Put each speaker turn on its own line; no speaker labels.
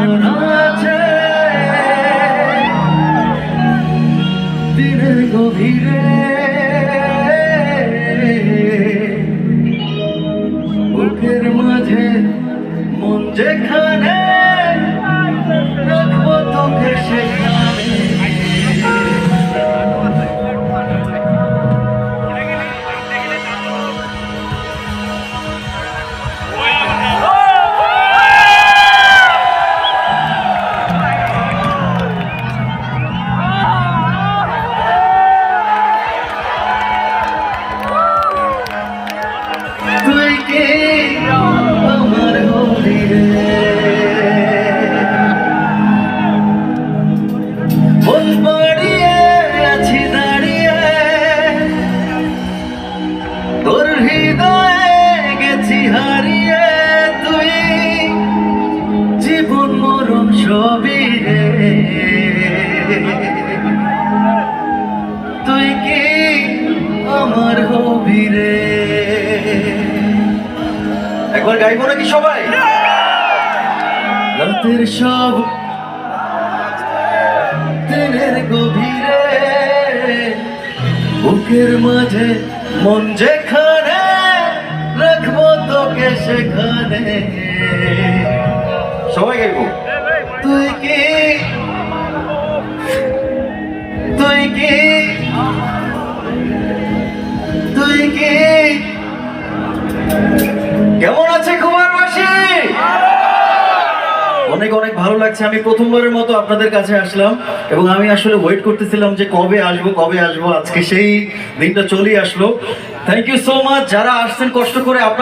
আছে দিনের গভীরে বুকের মাঝে মন যেখানে রাখবো তোকে সেখানে। তুই কি আমার হবি রে, মন বাড়িয়ে আছি দাঁড়িয়ে তোর হৃদয়ে গেছি হারিয়ে। তুই জীবন মরণ সবই রে, তুই কি আমার হবি রে। একবার গাইবো নাকি সবাই? রাতের সব দিনের গভীরে বুকের মাঝে মন যেখানে রাখবো তোকে সেখানে। সবাই গাইবো। তুই কি তুই কি তুই কি কেমন আছে কুমারবাসী? অনেক অনেক ভালো লাগছে। আমি প্রথমবারের মতো আপনাদের কাছে আসলাম এবং আমি আসলে ওয়েট করতেছিলাম যে কবে আসবো। আজকে সেই দিনটা চলেই আসলো। থ্যাংক ইউ সো মাচ যারা আসছেন কষ্ট করে। আপনার